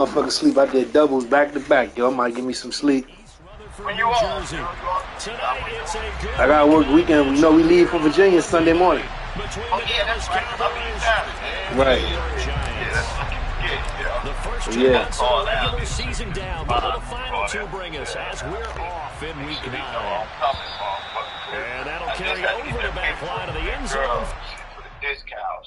Motherfucker sleep. I did doubles back to back, yo. I might give me some sleep. When you all, I gotta work weekend. You know we leave for Virginia Sunday morning. Oh yeah, that's right. I'll be Saturday. Right. The first 2 Yeah. months of the regular season down. What will the final two bring us as we're off in week 9? And that'll carry over the back line of the end zone. For the discount.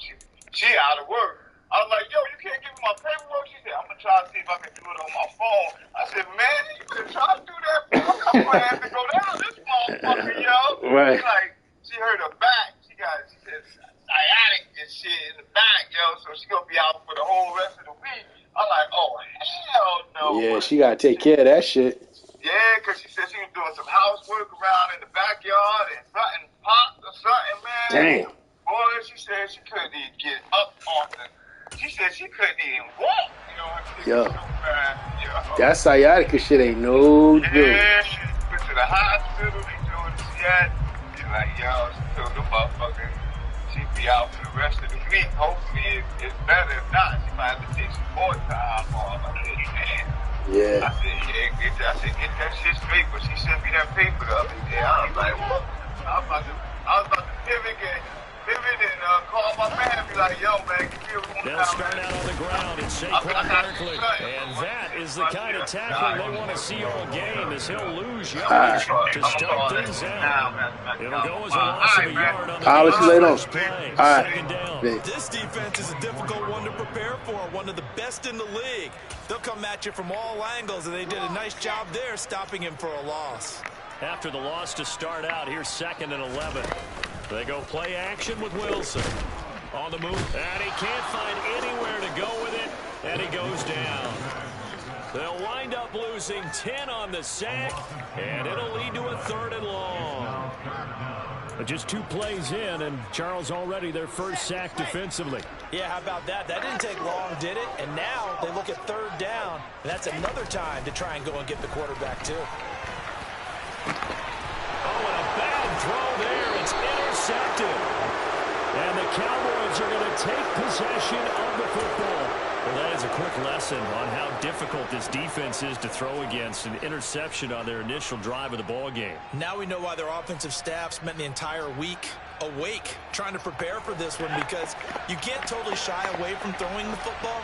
She out of work. I was like, yo, you can't give me my paperwork? She said, I'm going to try to see if I can do it on my phone. I said, man, you could try to do that. I'm going to have to go down this motherfucker, yo. Right. She hurt her back. She said, sciatic and shit in the back, yo. So she's going to be out for the whole rest of the week. I'm like, oh, hell no. Yeah, she gotta take care of that shit. Yeah, because she said she was doing some housework around in the backyard and something popped or something, man. Damn. Boy, she said she couldn't even get up off the. She said she couldn't even walk. You know, Yo. That sciatica shit ain't no joke. Yeah, she went to the hospital. They told her she had. She's like, yo, she told the motherfucker she'd be out for the rest of the week. Hopefully it's better. If not, she might have to take some more time off. I said, man. Yeah. I said, get that shit straight. But she sent me that paper the other day. I was like, what? I was about to pivot and call my man and be like, yo, man, give me a room. They'll start out on the ground and Saquon Barkley. And that is the kind of tackling they want to see all game, as he'll lose yardage to start things out. It'll go as a loss of a yard on the I'll let you later on. play. All right. Second down. This defense is a difficult one to prepare for, one of the best in the league. They'll come at you from all angles, and they did a nice job there stopping him for a loss. After the loss to start out, here's 2nd and 11. They go play action with Wilson. On the move, and he can't find anywhere to go with it, and he goes down. They'll wind up losing 10 on the sack, and it'll lead to a 3rd and long. But just 2 plays in, and Charles already their first sack defensively. Yeah, how about that? That didn't take long, did it? And now they look at 3rd down, and that's another time to try and go and get the quarterback, too. Oh, and a bad throw there. It's intercepted. And the Cowboys are going to take possession of the football. Well, that is a quick lesson on how difficult this defense is to throw against. An interception on their initial drive of the ball game. Now we know why their offensive staff spent the entire week awake trying to prepare for this one, because you can't totally shy away from throwing the football.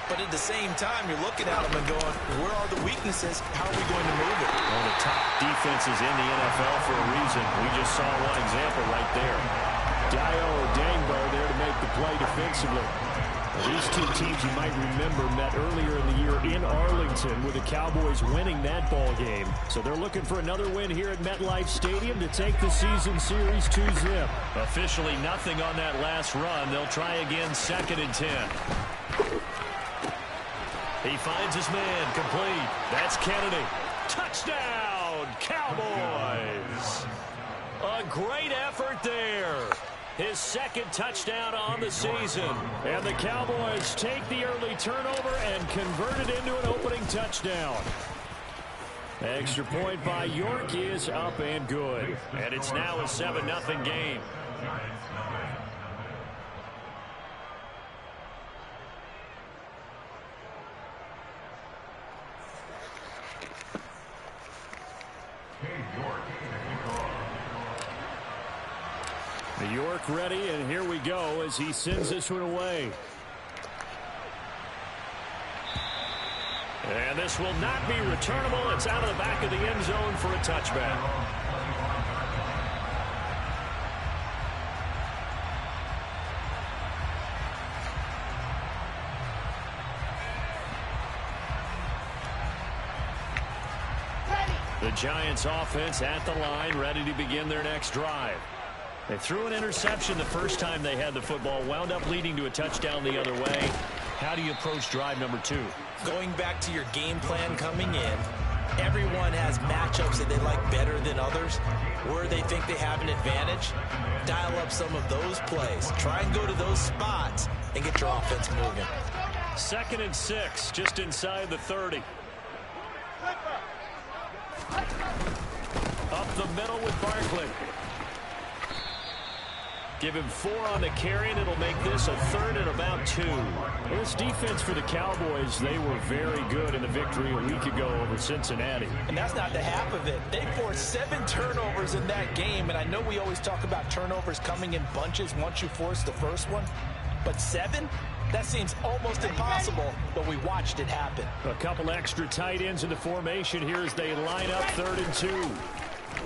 But at the same time, you're looking at them and going, where are the weaknesses? How are we going to move it? One of the top defenses in the NFL for a reason. We just saw one example right there. Dio Dangbo there to make the play defensively. These two teams, you might remember, met earlier in the year in Arlington with the Cowboys winning that ball game. So they're looking for another win here at MetLife Stadium to take the season series 2-zip. Officially nothing on that last run. They'll try again, 2nd and 10. He finds his man, complete. That's Kennedy. Touchdown, Cowboys. A great effort there. His 2nd touchdown on the season. And the Cowboys take the early turnover and convert it into an opening touchdown. Extra point by York is up and good. And it's now a 7-0 game. York ready, and here we go as he sends this one away. And this will not be returnable. It's out of the back of the end zone for a touchback. The Giants offense at the line, ready to begin their next drive. They threw an interception the first time they had the football, wound up leading to a touchdown the other way. How do you approach drive number 2? Going back to your game plan coming in, everyone has matchups that they like better than others. Where they think they have an advantage, dial up some of those plays. Try and go to those spots and get your offense moving. 2nd and 6, just inside the 30. Up the middle with Barkley. Give him 4 on the carry, and it'll make this a 3rd and about 2. This defense for the Cowboys, they were very good in the victory a week ago over Cincinnati. And that's not the half of it. They forced 7 turnovers in that game, and I know we always talk about turnovers coming in bunches once you force the first one, but 7? That seems almost impossible, but we watched it happen. A couple extra tight ends in the formation here as they line up 3rd and 2.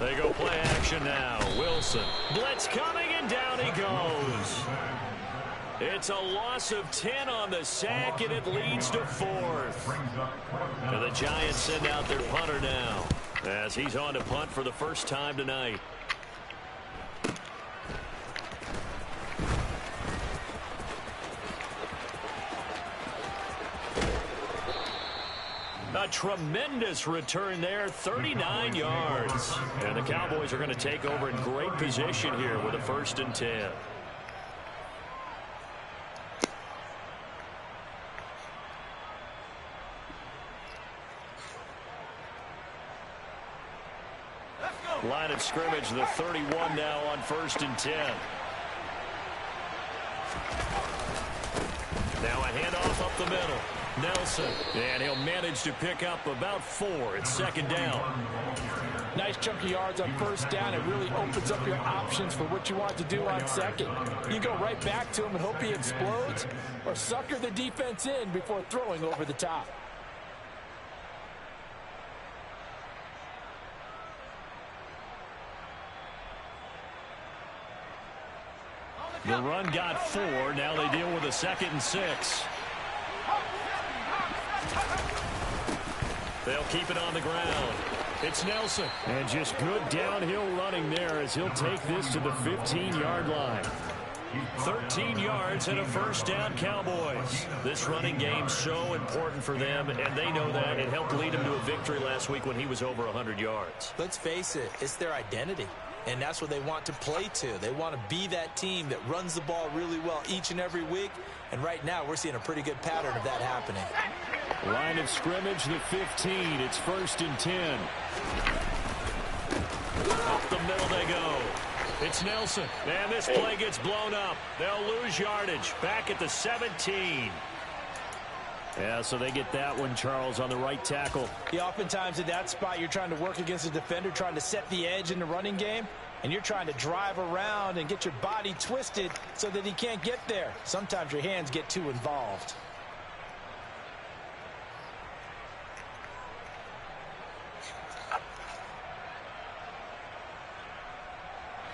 They go play action now. Wilson. Blitz coming, and down he goes. It's a loss of 10 on the sack, and it leads to 4th. And the Giants send out their punter now as he's on to punt for the first time tonight. A tremendous return there, 39 yards. And the Cowboys are going to take over in great position here with a 1st and 10. Line of scrimmage, the 31 now on 1st and 10. Now a handoff up the middle. Nelson, and he'll manage to pick up about 4. It's 2nd down. Nice chunk of yards on 1st down. It really opens up your options for what you want to do on 2nd. You go right back to him and hope he explodes, or sucker the defense in before throwing over the top. The run got 4. Now they deal with a 2nd and 6. They'll keep it on the ground. It's Nelson. And just good downhill running there as he'll take this to the 15-yard line. 13 yards and a 1st down, Cowboys. This running game's so important for them, and they know that. It helped lead them to a victory last week when he was over 100 yards. Let's face it, it's their identity. And that's what they want to play to. They want to be that team that runs the ball really well each and every week. And right now, we're seeing a pretty good pattern of that happening. Line of scrimmage, the 15. It's 1st and 10. Up the middle they go. It's Nelson. And this play gets blown up. They'll lose yardage. Back at the 17. Yeah, so they get that one, Charles, on the right tackle. Yeah, oftentimes in that spot, you're trying to work against a defender, trying to set the edge in the running game, and you're trying to drive around and get your body twisted so that he can't get there. Sometimes your hands get too involved.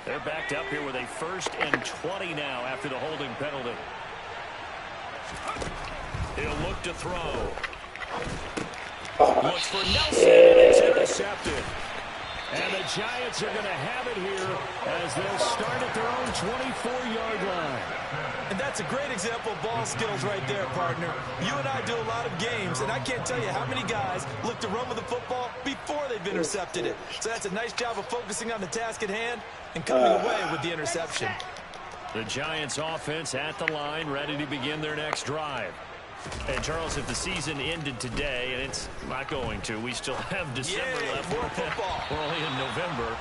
They're backed up here with a 1st and 20 now after the holding penalty. He'll look to throw. Looks for Nelson, and it's intercepted. And the Giants are going to have it here as they'll start at their own 24-yard line. And that's a great example of ball skills right there, partner. You and I do a lot of games, and I can't tell you how many guys look to run with the football before they've intercepted it. So that's a nice job of focusing on the task at hand and coming away with the interception. The Giants offense at the line, ready to begin their next drive. And, Charles, if the season ended today, and it's not going to, we still have December left. More football. We're only in November.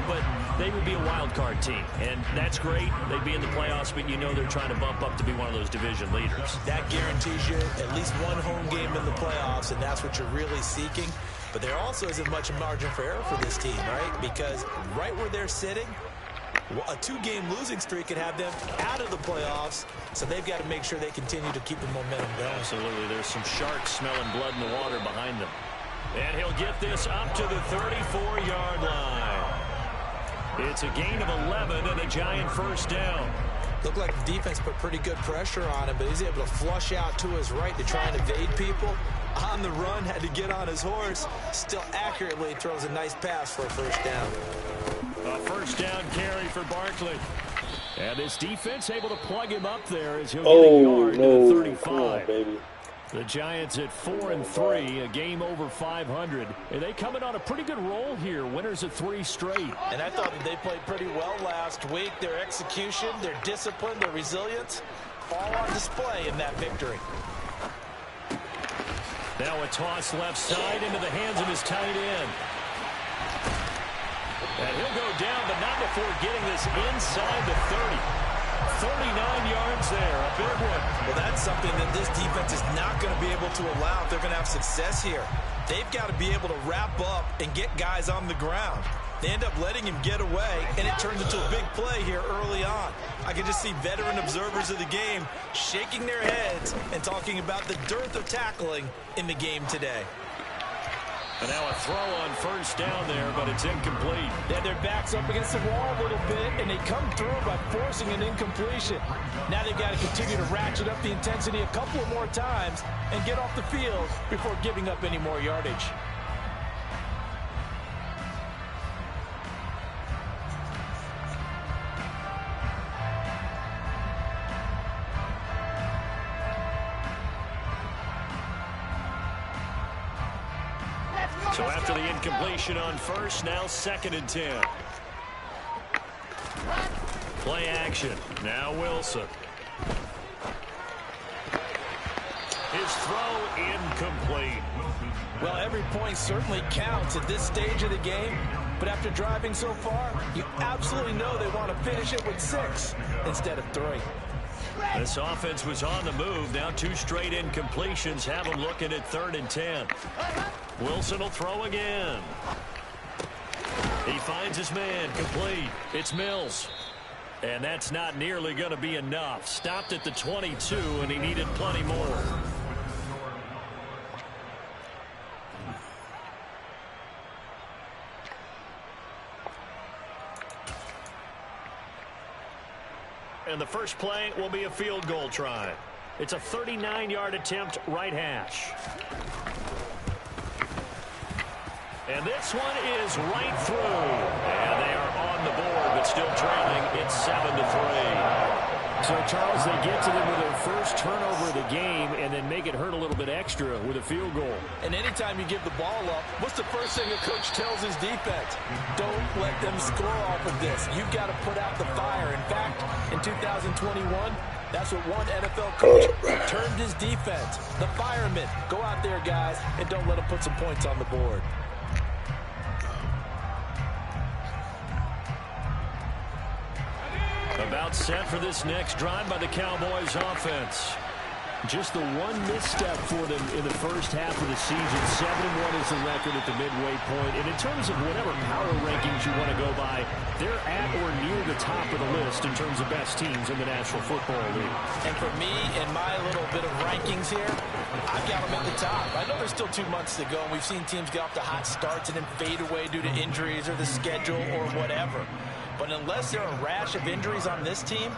But they would be a wild card team, and that's great. They'd be in the playoffs, but you know they're trying to bump up to be one of those division leaders. That guarantees you at least one home game in the playoffs, and that's what you're really seeking. But there also isn't much margin for error for this team, right? Because right where they're sitting, a 2-game losing streak could have them out of the playoffs, so they've got to make sure they continue to keep the momentum going. Absolutely. There's some sharks smelling blood in the water behind them. And he'll get this up to the 34-yard line. It's a gain of 11 and a Giant 1st down. Looked like the defense put pretty good pressure on him, but he's able to flush out to his right to try and evade people. On the run, had to get on his horse. Still accurately throws a nice pass for a 1st down. A 1st down carry for Barkley. And this defense able to plug him up there as he'll get a yard to the 35. Come on, baby. The Giants at 4-3, a game over 500. And they coming on a pretty good roll here, winners of 3 straight. And I thought that they played pretty well last week. Their execution, their discipline, their resilience, all on display in that victory. Now a toss left side into the hands of his tight end. And he'll go down, but not before getting this inside the 30. 39 yards there, a big one. Well, that's something that this defense is not going to be able to allow if they're going to have success here. They've got to be able to wrap up and get guys on the ground. They end up letting him get away, and it turns into a big play here early on. I can just see veteran observers of the game shaking their heads and talking about the dearth of tackling in the game today. And now a throw on first down there, but it's incomplete. Yeah, their back's up against the wall a little bit, and they come through by forcing an incompletion. Now they've got to continue to ratchet up the intensity a couple of more times and get off the field before giving up any more yardage. So after the incompletion on first, now 2nd and 10. Play action. Now Wilson. His throw incomplete. Well, every point certainly counts at this stage of the game, but after driving so far, you absolutely know they want to finish it with 6 instead of 3. This offense was on the move. Now 2 straight incompletions have them looking at 3rd and 10. Wilson will throw again. He finds his man complete. It's Mills. And that's not nearly going to be enough. Stopped at the 22, and he needed plenty more. And the first play will be a field goal try. It's a 39-yard attempt, right hash. And this one is right through. And they are on the board, but still trailing. It's 7-3. So, Charles, they get to them with their first turnover of the game and then make it hurt a little bit extra with a field goal. And anytime you give the ball up, what's the first thing a coach tells his defense? Don't let them score off of this. You've got to put out the fire. In fact, in 2021, that's what one NFL coach termed his defense. The firemen. Go out there, guys, and don't let them put some points on the board. About set for this next drive by the Cowboys offense. Just the one misstep for them in the first half of the season. 7-1 is the record at the midway point. And in terms of whatever power rankings you want to go by, they're at or near the top of the list in terms of best teams in the National Football League. And for me, in my little bit of rankings here, I've got them at the top. I know there's still 2 months to go, and we've seen teams get off to hot starts and then fade away due to injuries or the schedule or whatever. But unless there are a rash of injuries on this team,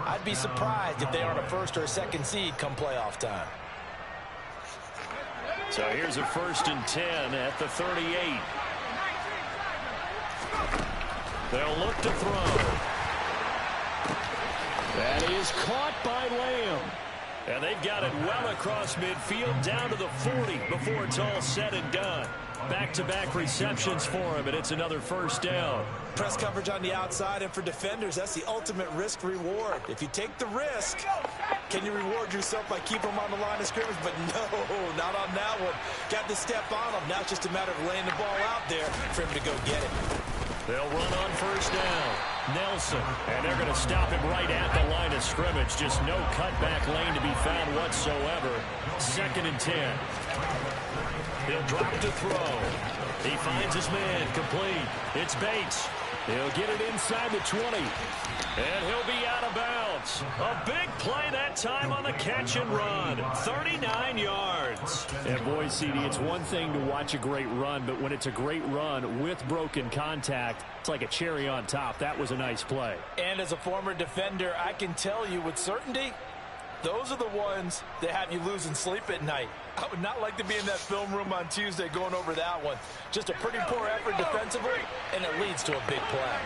I'd be surprised if they aren't a 1st or a 2nd seed come playoff time. So here's a 1st and 10 at the 38. They'll look to throw. That is caught by Lamb. And they've got it well across midfield down to the 40 before it's all said and done. Back-to-back receptions for him, and it's another 1st down. Press coverage on the outside, and for defenders, that's the ultimate risk-reward. If you take the risk, can you reward yourself by keeping them on the line of scrimmage? But no, not on that one. Got to step on them. Now it's just a matter of laying the ball out there for him to go get it. They'll run on 1st down. Nelson. And they're going to stop him right at the line of scrimmage. Just no cutback lane to be found whatsoever. 2nd and 10. He'll drop to throw. He finds his man complete. It's Bates. He'll get it inside the 20. And he'll be out of bounds. A big play that time on the catch and run. 39 yards. And boy, CD, it's one thing to watch a great run, but when it's a great run with broken contact, it's like a cherry on top. That was a nice play. And as a former defender, I can tell you with certainty, those are the ones that have you losing sleep at night. I would not like to be in that film room on Tuesday going over that one. Just a pretty poor effort defensively, and it leads to a big play.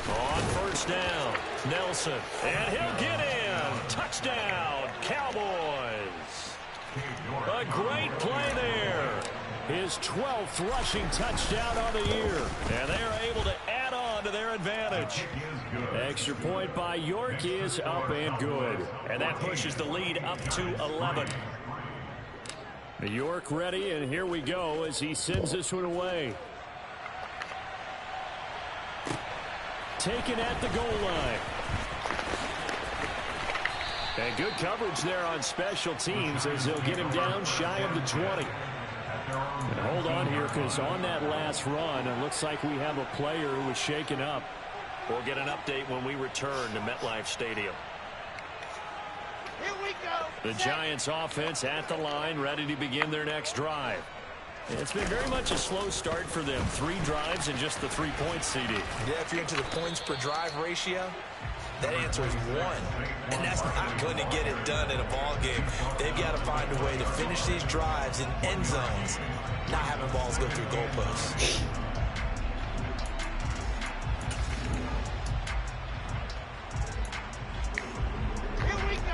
On 1st down, Nelson. And he'll get in. Touchdown, Cowboys. A great play there. His 12th rushing touchdown on the year. And they're able to add on to their advantage. Extra point by York is up and good. And that pushes the lead up to 11. York ready, and here we go as he sends this one away. Taken at the goal line. And good coverage there on special teams as they'll get him down shy of the 20. And hold on here, because on that last run, it looks like we have a player who was shaken up. We'll get an update when we return to MetLife Stadium. Here we go. The Giants offense at the line, ready to begin their next drive. It's been very much a slow start for them. 3 drives and just the 3 points, CD. Yeah, if you're into the points per drive ratio, that answer is 1. And that's not going to get it done in a ball game. They've got to find a way to finish these drives in end zones, not having balls go through goalposts.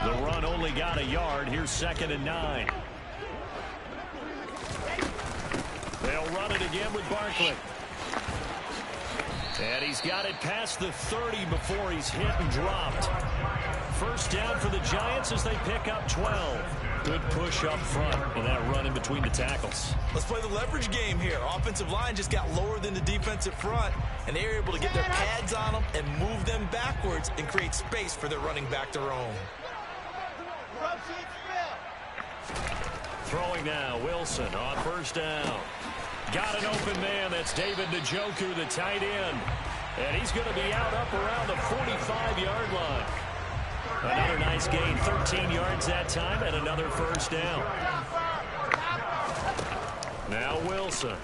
The run only got a yard. Here's 2nd and 9. They'll run it again with Barkley. And he's got it past the 30 before he's hit and dropped. First down for the Giants as they pick up 12. Good push up front and that run in between the tackles. Let's play the leverage game here. Offensive line just got lower than the defensive front, and they were able to get their pads on them and move them backwards and create space for their running back to roam. Throwing now, Wilson on first down. Got an open man. That's David Njoku, the tight end. And he's going to be out up around the 45-yard line. Another nice gain, 13 yards that time, and another first down. Now Wilson.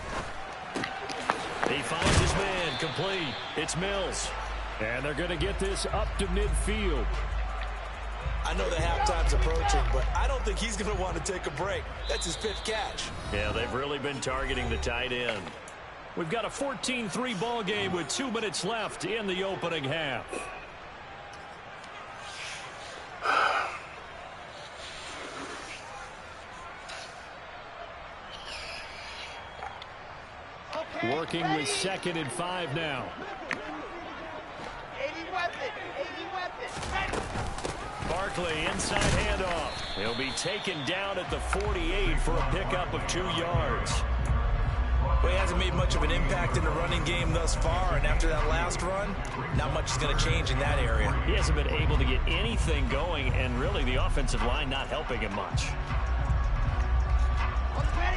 He finds his man, complete. It's Mills. And they're going to get this up to midfield. I know the halftime's approaching, but I don't think he's going to want to take a break. That's his 5th catch. Yeah, they've really been targeting the tight end. We've got a 14-3 ball game with 2 minutes left in the opening half. Working with 2nd and 5 now. 80 weapon. Barkley inside handoff. He'll be taken down at the 48 for a pickup of 2 yards. Well, he hasn't made much of an impact in the running game thus far, and after that last run, not much is going to change in that area. He hasn't been able to get anything going, and really the offensive line not helping him much.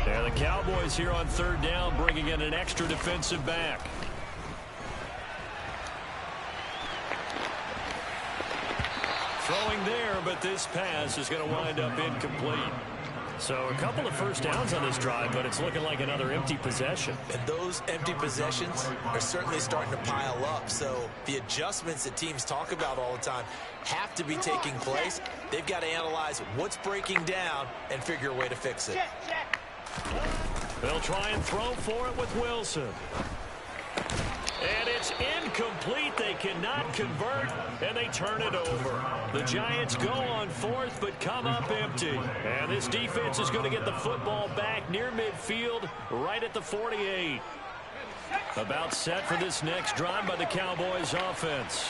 There the Cowboys here on 3rd down, bringing in an extra defensive back. Throwing there, but this pass is going to wind up incomplete. So a couple of first downs on this drive, but it's looking like another empty possession. And those empty possessions are certainly starting to pile up. So the adjustments that teams talk about all the time have to be taking place. They've got to analyze what's breaking down and figure a way to fix it. They'll try and throw for it with Wilson. And it's incomplete. They cannot convert, and they turn it over. The Giants go on 4th, but come up empty. And this defense is going to get the football back near midfield, right at the 48. About set for this next drive by the Cowboys offense.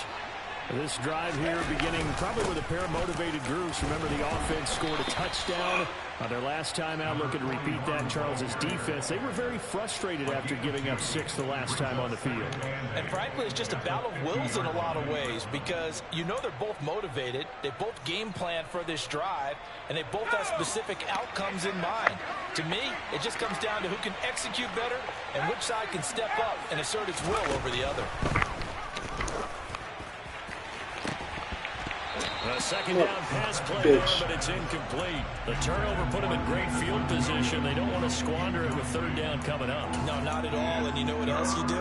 This drive here beginning probably with a pair of motivated groups. Remember, the offense scored a touchdown on their last time out. Looking to repeat that. Charles's defense, they were very frustrated after giving up 6 the last time on the field. And frankly, it's just a battle of wills in a lot of ways, because you know they're both motivated. They both game plan for this drive, and they both have specific outcomes in mind. To me, it just comes down to who can execute better and which side can step up and assert its will over the other. A second down pass play there, but it's incomplete. The turnover put them in great field position. They don't want to squander it with 3rd down coming up. No, not at all. And you know what else you do?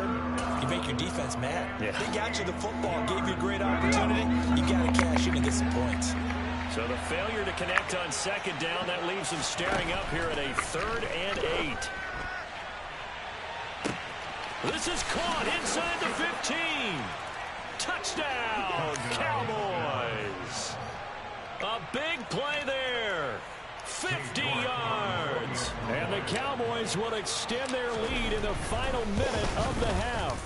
You make your defense mad. Yeah. They got you the football, gave you a great opportunity. You got to cash in and get some points. So the failure to connect on 2nd down, that leaves them staring up here at a 3rd and 8. This is caught inside the 15. Touchdown, Cowboys. A big play there. 50 yards. And the Cowboys will extend their lead in the final minute of the half.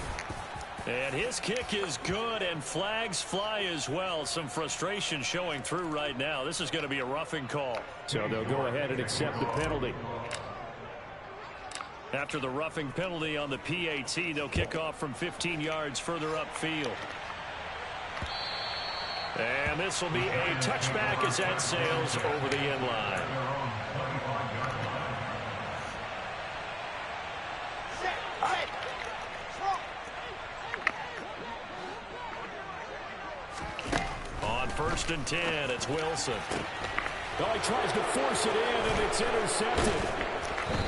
And his kick is good, and flags fly as well. Some frustration showing through right now. This is going to be a roughing call. So they'll go ahead and accept the penalty. After the roughing penalty on the PAT, they'll kick off from 15 yards further upfield. And this will be a touchback as that sails over the end line. On 1st and 10, it's Wilson. Oh, he tries to force it in, and it's intercepted.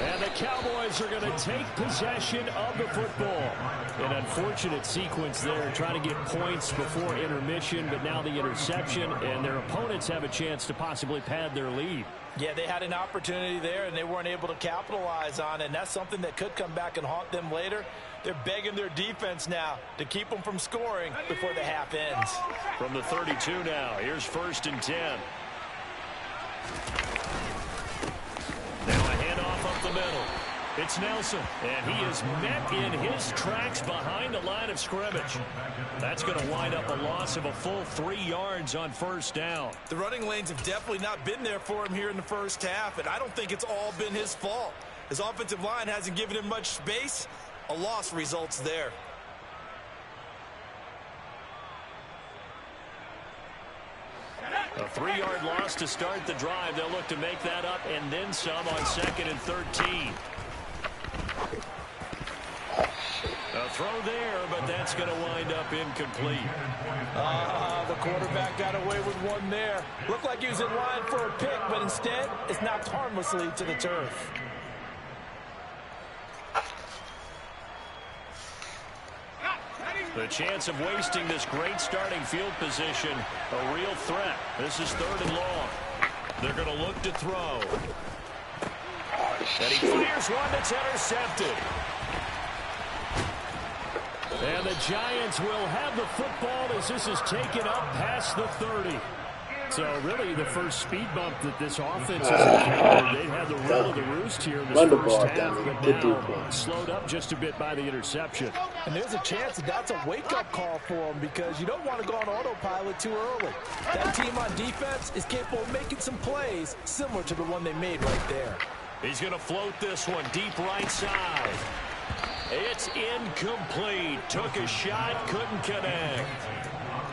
And the Cowboys are going to take possession of the football. An unfortunate sequence there, trying to get points before intermission, but now the interception, and their opponents have a chance to possibly pad their lead. Yeah, they had an opportunity there, and they weren't able to capitalize on it, and that's something that could come back and haunt them later. They're begging their defense now to keep them from scoring before the half ends. From the 32 now, here's 1st and 10. Now a handoff up the middle. It's Nelson, and he is met in his tracks behind the line of scrimmage. That's going to wind up a loss of a full 3 yards on 1st down. The running lanes have definitely not been there for him here in the first half, and I don't think it's all been his fault. His offensive line hasn't given him much space. A loss results there. A 3-yard loss to start the drive. They'll look to make that up and then some on 2nd and 13. A throw there, but that's going to wind up incomplete. The quarterback got away with one there. Looked like he was in line for a pick, but instead it's knocked harmlessly to the turf. The chance of wasting this great starting field position, a real threat. This is 3rd and long. They're going to look to throw. And he fires one that's intercepted. And the Giants will have the football as this is taken up past the 30. So really the first speed bump that this offense has encountered. They've had the run of the roost here in this first half, but now slowed up just a bit by the interception. And there's a chance that that's a wake-up call for them because you don't want to go on autopilot too early. That team on defense is capable of making some plays similar to the one they made right there. He's going to float this one deep right side. It's incomplete. Took a shot, couldn't connect.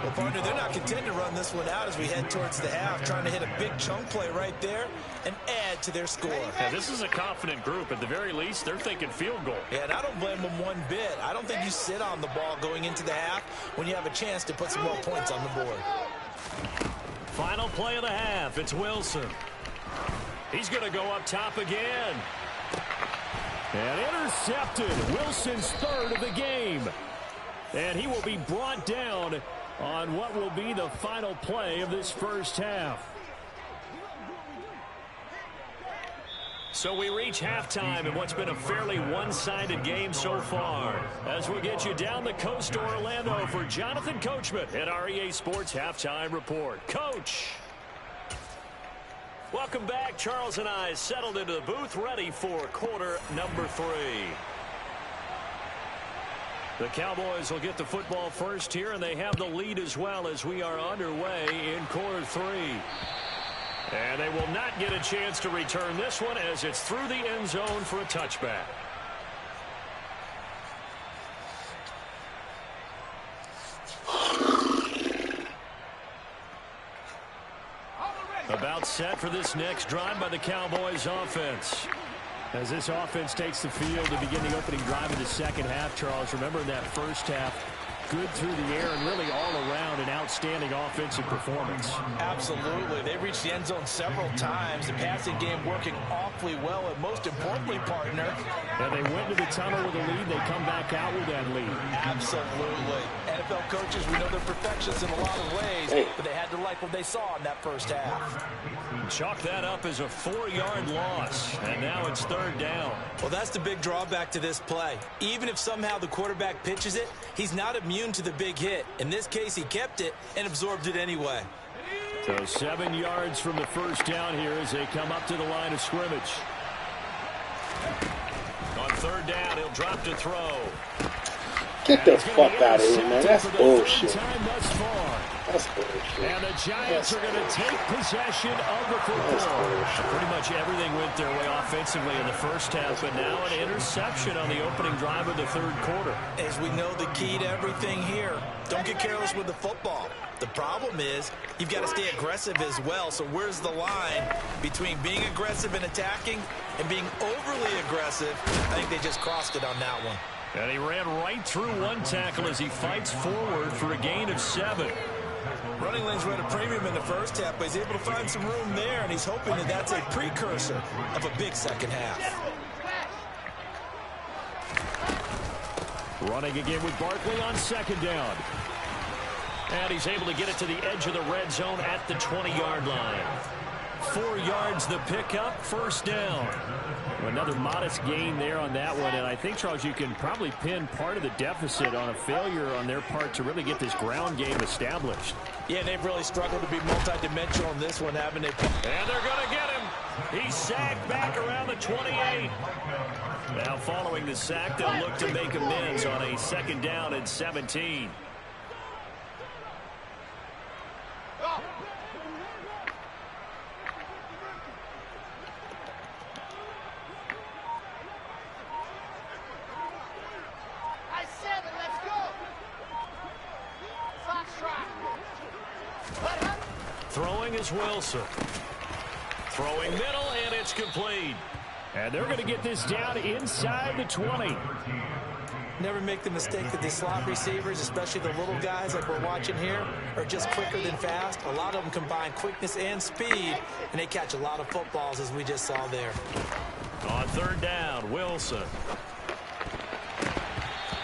Well, partner, they're not content to run this one out as we head towards the half, trying to hit a big chunk play right there and add to their score. Now, this is a confident group. At the very least, they're thinking field goal. Yeah, and I don't blame them one bit. I don't think you sit on the ball going into the half when you have a chance to put some more points on the board. Final play of the half. It's Wilson. He's going to go up top again. And intercepted. Wilson's 3rd of the game. And he will be brought down on what will be the final play of this first half. So we reach halftime in what's been a fairly one-sided game so far. As we get you down the coast to Orlando for Jonathan Coachman at our EA Sports Halftime Report. Coach! Welcome back. Charles and I settled into the booth ready for quarter number 3. The Cowboys will get the football first here, and they have the lead as well as we are underway in quarter 3. And they will not get a chance to return this one as it's through the end zone for a touchback. About set for this next drive by the Cowboys offense. As this offense takes the field to begin the opening drive of the second half, Charles, remember in that first half, good through the air and really all around an outstanding offensive performance. Absolutely. They reached the end zone several times. The passing game working awfully well, and most importantly, partner. And they went to the tunnel with a lead. They come back out with that lead. Absolutely. NFL coaches, we know they're perfectionists in a lot of ways, but they had to like what they saw in that first half. Chalk that up as a 4-yard loss, and now it's 3rd down. Well, that's the big drawback to this play. Even if somehow the quarterback pitches it, he's not immune to the big hit. In this case, he kept it and absorbed it anyway. So 7 yards from the first down here as they come up to the line of scrimmage. On 3rd down, he'll drop to throw. Get the fuck out of here, man. That's bullshit. That's bullshit. And the Giants are going to take possession of the football. Pretty much everything went their way offensively in the first half, but now an interception on the opening drive of the third quarter. As we know, the key to everything here, don't get careless with the football. The problem is you've got to stay aggressive as well. So where's the line between being aggressive and attacking and being overly aggressive? I think they just crossed it on that one. And he ran right through one tackle as he fights forward for a gain of 7. Running lanes were at a premium in the first half, but he's able to find some room there, and he's hoping that that's a precursor of a big second half. Running again with Barkley on second down. And he's able to get it to the edge of the red zone at the 20-yard line. 4 yards the pickup, first down. Another modest gain there on that one, and I think, Charles, you can probably pin part of the deficit on a failure on their part to really get this ground game established. Yeah, they've really struggled to be multidimensional in this one, haven't they? And they're going to get him. He's sacked back around the 28. Now following the sack, they'll look to make amends on a second down and 17. Throwing is Wilson. Throwing middle, and it's complete. And they're going to get this down inside the 20. Never make the mistake that the slot receivers, especially the little guys like we're watching here, are just quicker than fast. A lot of them combine quickness and speed, and they catch a lot of footballs, as we just saw there. On third down, Wilson.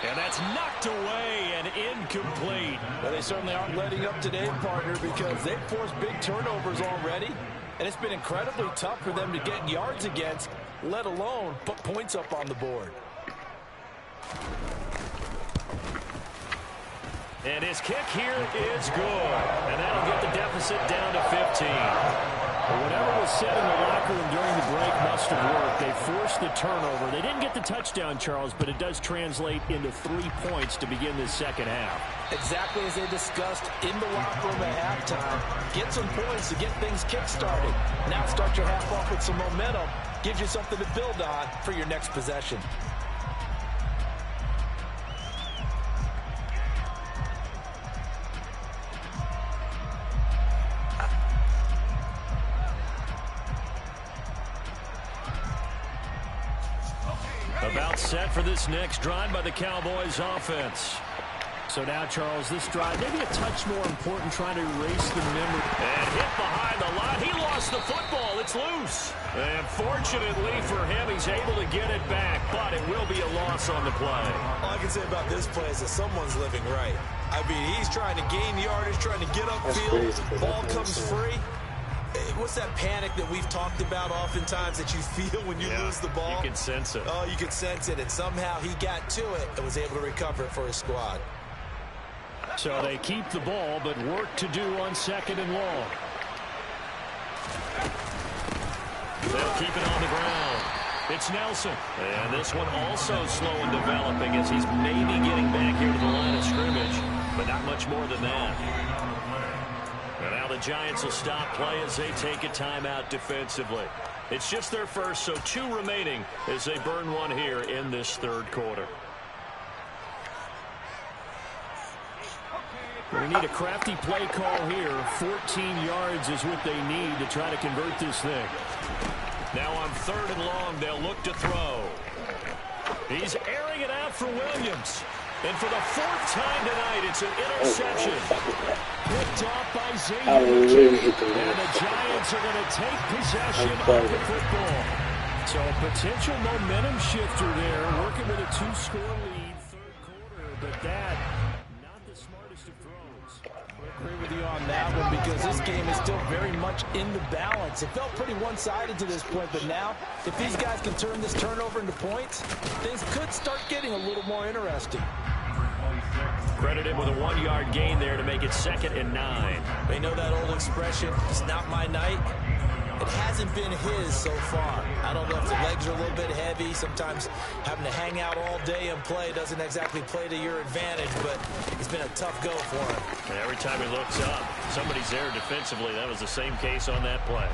And that's knocked away and incomplete. Well, they certainly aren't letting up today, partner, because they've forced big turnovers already. And it's been incredibly tough for them to get yards against, let alone put points up on the board. And his kick here is good. And that'll get the deficit down to 15. But whatever was said in the locker room during the break must have worked. They forced the turnover. They didn't get the touchdown, Charles, but it does translate into 3 points to begin this second half. Exactly as they discussed in the locker room at halftime. Get some points to get things kick-started. Now start your half off with some momentum. Gives you something to build on for your next possession. About set for this next drive by the Cowboys offense. So now, Charles, this drive maybe a touch more important, trying to erase the memory. And hit behind the line. He lost the football. It's loose. And fortunately for him, he's able to get it back, but it will be a loss on the play. All I can say about this play is that someone's living right. I mean, he's trying to gain yardage, trying to get upfield. Ball comes free. What's that panic that we've talked about oftentimes that you feel when you lose the ball? You can sense it. Oh, you can sense it, and somehow he got to it and was able to recover it for his squad. So they keep the ball, but work to do on second and long. They'll keep it on the ground. It's Nelson. And this one also slow in developing as he's maybe getting back here to the line of scrimmage, but not much more than that. And now the Giants will stop play as they take a timeout defensively. It's just their first, so 2 remaining as they burn one here in this third quarter. We need a crafty play call here. 14 yards is what they need to try to convert this thing. Now on third and long, they'll look to throw. He's airing it out for Williams. And for the 4th time tonight, it's an interception. Picked off by Xavier. And the Giants are going to take possession of the football. So a potential momentum shifter there, working with a 2-score lead third quarter. But that, not the smartest of throws. I agree with you on that one because this game is still very much in the balance. It felt pretty one-sided to this point, but now if these guys can turn this turnover into points, things could start getting a little more interesting. Credited with a 1-yard gain there to make it 2nd and 9. They know that old expression, it's not my night. It hasn't been his so far. I don't know if the legs are a little bit heavy. Sometimes having to hang out all day and play doesn't exactly play to your advantage, but it's been a tough go for him. And every time he looks up, somebody's there defensively. That was the same case on that play.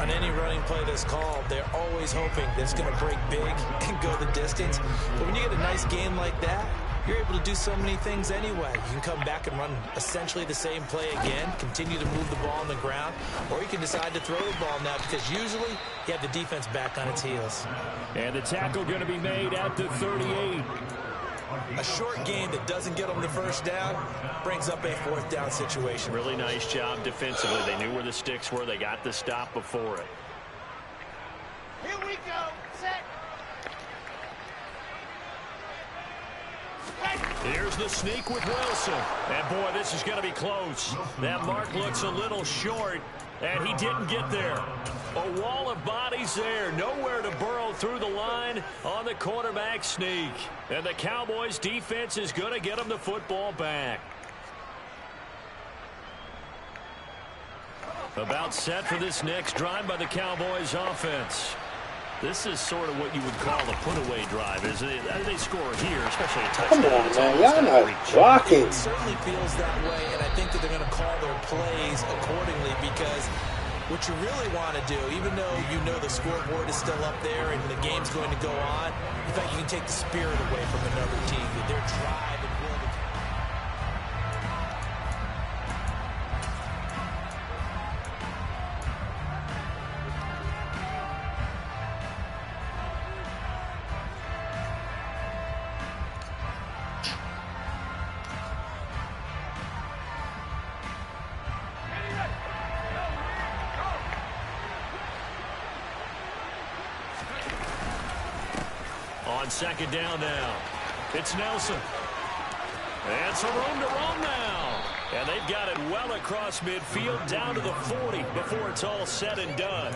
On any running play that's called, they're always hoping that it's going to break big and go the distance. But when you get a nice game like that, you're able to do so many things anyway. You can come back and run essentially the same play again, continue to move the ball on the ground, or you can decide to throw the ball now because usually you have the defense back on its heels. And the tackle going to be made at the 38. A short game that doesn't get them the first down brings up a fourth down situation. Really nice job defensively. They knew where the sticks were. They got the stop before it. Here we go. Set. Here's the sneak with Wilson. And, boy, this is going to be close. That mark looks a little short, and he didn't get there. A wall of bodies there. Nowhere to burrow through the line on the quarterback sneak. And the Cowboys' defense is going to get them the football back. About set for this next drive by the Cowboys offense. This is sort of what you would call a put-away drive, isn't it? They score here, especially a touchdown. Come on, man. Y'all not blocking. It certainly feels that way, and I think that they're going to call their plays accordingly because what you really want to do, even though you know the scoreboard is still up there and the game's going to go on, in fact, you can take the spirit away from another team, their drive and will to... On second down now, it's Nelson. And some room to run now. And they've got it well across midfield down to the 40 before it's all said and done.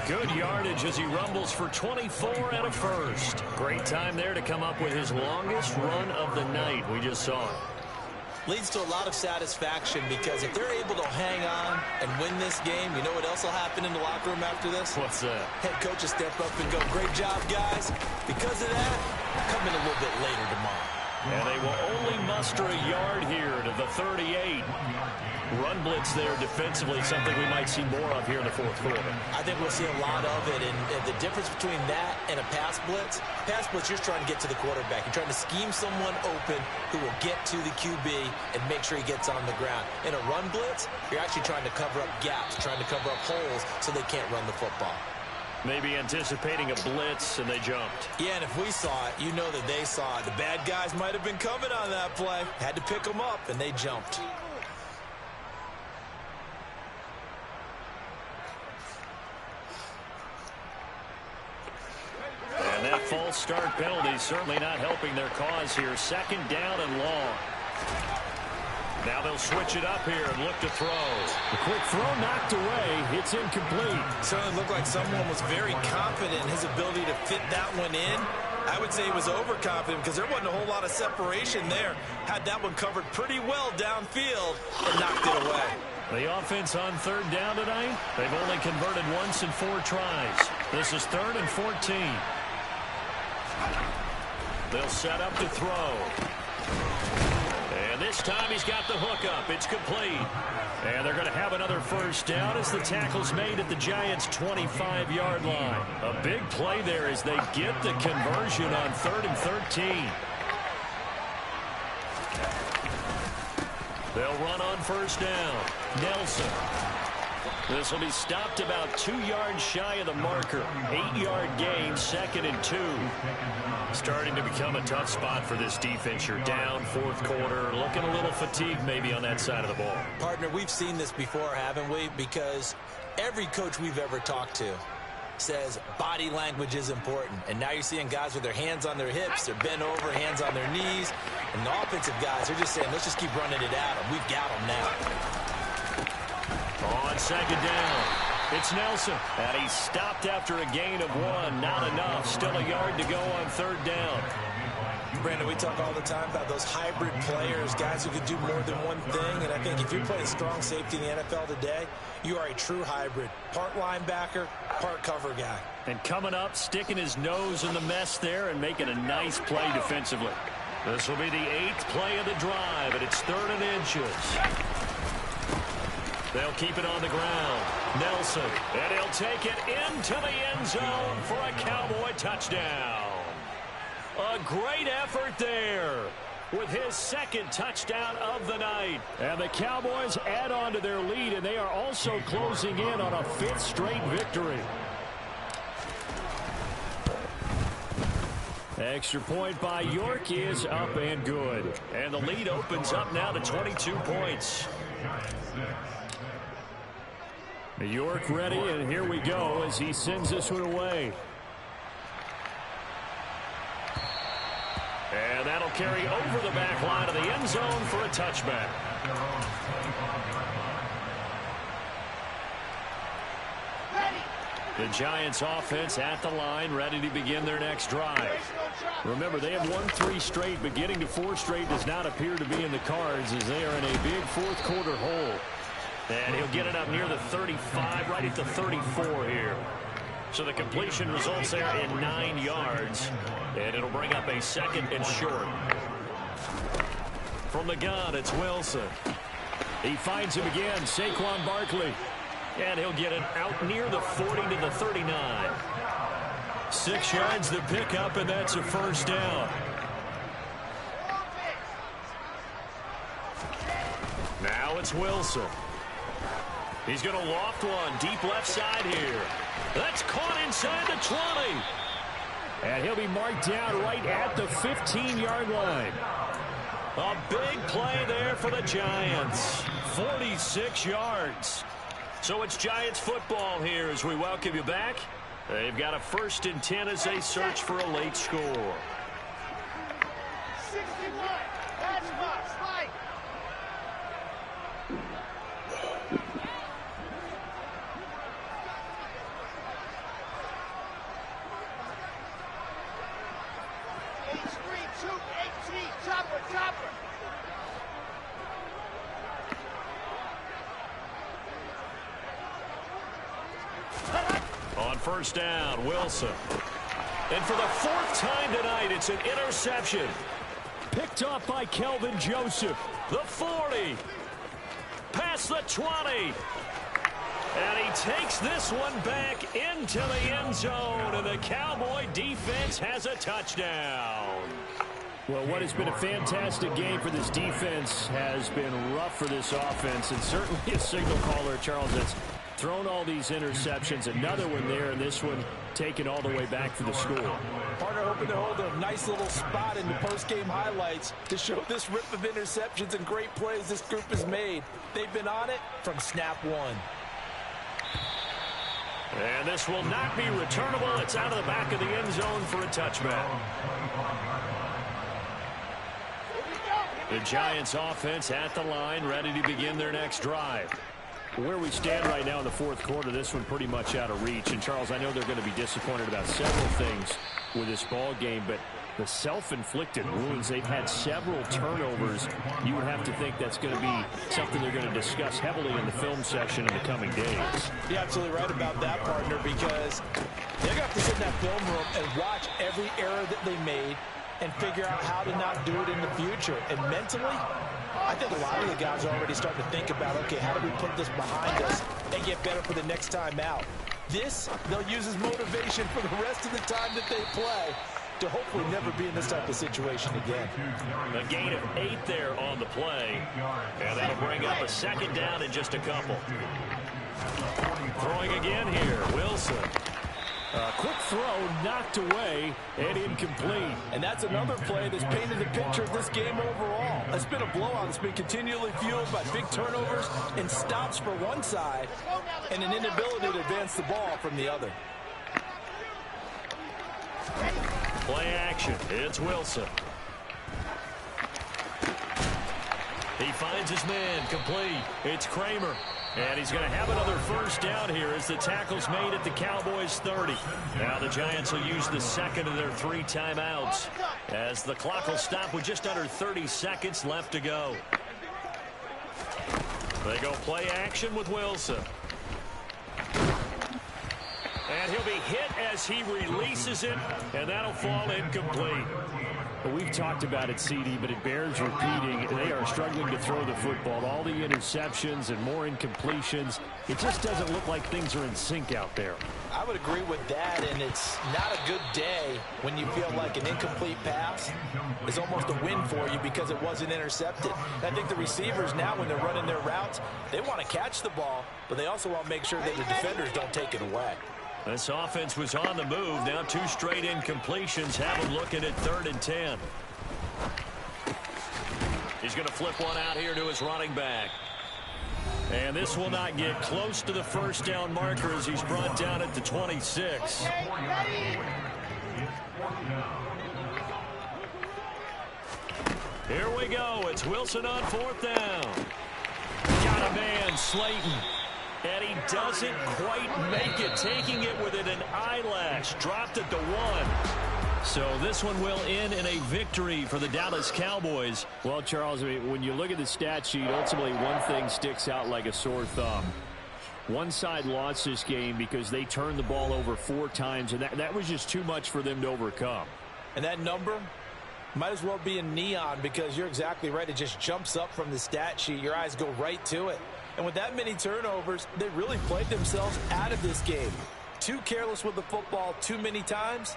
Good yardage as he rumbles for 24 and a first. Great time there to come up with his longest run of the night. We just saw it. Leads to a lot of satisfaction because if they're able to hang on and win this game, you know what else will happen in the locker room after this? What's that? Head coach will step up and go, great job, guys. Because of that, come in a little bit later tomorrow. And they will only muster a yard here to the 38. Run blitz there defensively, something we might see more of here in the fourth quarter. I think we'll see a lot of it, and the difference between that and a pass blitz, you're trying to get to the quarterback. You're trying to scheme someone open who will get to the QB and make sure he gets on the ground. In a run blitz, you're actually trying to cover up gaps, trying to cover up holes so they can't run the football. Maybe anticipating a blitz, and they jumped. Yeah, and if we saw it, you know that they saw it. The bad guys might have been coming on that play. Had to pick them up, and they jumped. And that false start penalty certainly not helping their cause here. Second down and long. Now they'll switch it up here and look to throw. The quick throw knocked away. It's incomplete. Certainly looked like someone was very confident in his ability to fit that one in. I would say he was overconfident because there wasn't a whole lot of separation there. Had that one covered pretty well downfield and knocked it away. The offense on third down tonight, they've only converted once in 4 tries. This is 3rd and 14. They'll set up to throw. And this time he's got the hook up. It's complete. And they're going to have another first down as the tackle's made at the Giants' 25-yard line. A big play there as they get the conversion on 3rd and 13. They'll run on first down. Nelson. This will be stopped about 2 yards shy of the marker. 8-yard gain, 2nd and 2. Starting to become a tough spot for this defense. You're down, 4th quarter, looking a little fatigued maybe on that side of the ball. Partner, we've seen this before, haven't we? Because every coach we've ever talked to says body language is important. And now you're seeing guys with their hands on their hips, they're bent over, hands on their knees. And the offensive guys are just saying, let's just keep running it at them. We've got them now. On second down, it's Nelson. And he's stopped after a gain of 1. Not enough. Still a yard to go on 3rd down. Brandon, we talk all the time about those hybrid players, guys who can do more than one thing. And I think if you're playing strong safety in the NFL today, you are a true hybrid. Part linebacker, part cover guy. And coming up, sticking his nose in the mess there and making a nice play defensively. This will be the 8th play of the drive, and it's 3rd and inches. They'll keep it on the ground. Nelson, and he'll take it into the end zone for a Cowboy touchdown. A great effort there with his 2nd touchdown of the night. And the Cowboys add on to their lead, and they are also closing in on a 5th straight victory. Extra point by York is up and good. And the lead opens up now to 22 points. York ready, and here we go as he sends this one away. And that'll carry over the back line of the end zone for a touchback. The Giants offense at the line, ready to begin their next drive. Remember, they have won 3 straight, but getting to 4 straight does not appear to be in the cards as they are in a big 4th quarter hole. And he'll get it up near the 35, right at the 34 here. So the completion results there in 9 yards. And it'll bring up a 2nd and short. From the gun, it's Wilson. He finds him again, Saquon Barkley. And he'll get it out near the 40 to the 39. 6 yards the pickup, and that's a 1st down. Now it's Wilson. He's going to loft one deep left side here. That's caught inside the 20. And he'll be marked down right at the 15-yard line. A big play there for the Giants. 46 yards. So it's Giants football here as we welcome you back. They've got a 1st and 10 as they search for a late score. 61. That's box. Mike. Chopper. On 1st down, Wilson. And for the 4th time tonight, it's an interception. Picked up by Kelvin Joseph. The 40. Past the 20. And he takes this one back into the end zone. And the Cowboy defense has a touchdown. Well, what has been a fantastic game for this defense has been rough for this offense. And certainly a signal caller, Charles, that's thrown all these interceptions. Another one there, and this one taken all the way back for the score. Partner hoping to hold a nice little spot in the post-game highlights to show this rip of interceptions and great plays this group has made. They've been on it from snap 1. And this will not be returnable. It's out of the back of the end zone for a touchback. The Giants offense at the line, ready to begin their next drive. Where we stand right now in the 4th quarter, this one pretty much out of reach. And, Charles, I know they're going to be disappointed about several things with this ball game, but the self-inflicted wounds, they've had several turnovers. You would have to think that's going to be something they're going to discuss heavily in the film session in the coming days. You're absolutely right about that, partner, because they're going to have to sit in that film room and watch every error that they made and figure out how to not do it in the future. And mentally, I think a lot of the guys are already starting to think about, okay, how do we put this behind us and get better for the next time out? This, they'll use as motivation for the rest of the time that they play to hopefully never be in this type of situation again. A gain of 8 there on the play, and that'll bring up a 2nd down in just a couple. Throwing again here, Wilson. A quick throw knocked away and incomplete. And that's another play that's painted the picture of this game overall. It's been a blowout. It's been continually fueled by big turnovers and stops for one side and an inability to advance the ball from the other. Play action. It's Wilson. He finds his man complete. It's Kramer. And he's going to have another first down here as the tackle's made at the Cowboys' 30. Now the Giants will use the second of their 3 timeouts as the clock will stop with just under 30 seconds left to go. They go play action with Wilson. And he'll be hit as he releases it, and that'll fall incomplete. Well, we've talked about it, CD, but it bears repeating. They are struggling to throw the football. All the interceptions and more incompletions. It just doesn't look like things are in sync out there. I would agree with that, and it's not a good day when you feel like an incomplete pass is almost a win for you because it wasn't intercepted. I think the receivers now, when they're running their routes, they want to catch the ball, but they also want to make sure that the defenders don't take it away. This offense was on the move. Now 2 straight incompletions have him looking at 3rd and 10. He's going to flip one out here to his running back. And this will not get close to the first down marker as he's brought down at the 26. Here we go. It's Wilson on 4th down. Got a man, Slayton. And he doesn't quite make it, taking it within an eyelash. Dropped at the 1. So this one will end in a victory for the Dallas Cowboys. Well, Charles, I mean, when you look at the stat sheet, ultimately one thing sticks out like a sore thumb. One side lost this game because they turned the ball over 4 times, and that was just too much for them to overcome. And that number might as well be in neon because you're exactly right. It just jumps up from the stat sheet. Your eyes go right to it. And with that many turnovers, they really played themselves out of this game. Too careless with the football too many times.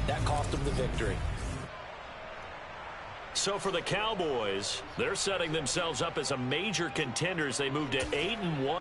That cost them the victory. So for the Cowboys, they're setting themselves up as a major contender as they move to 8-1.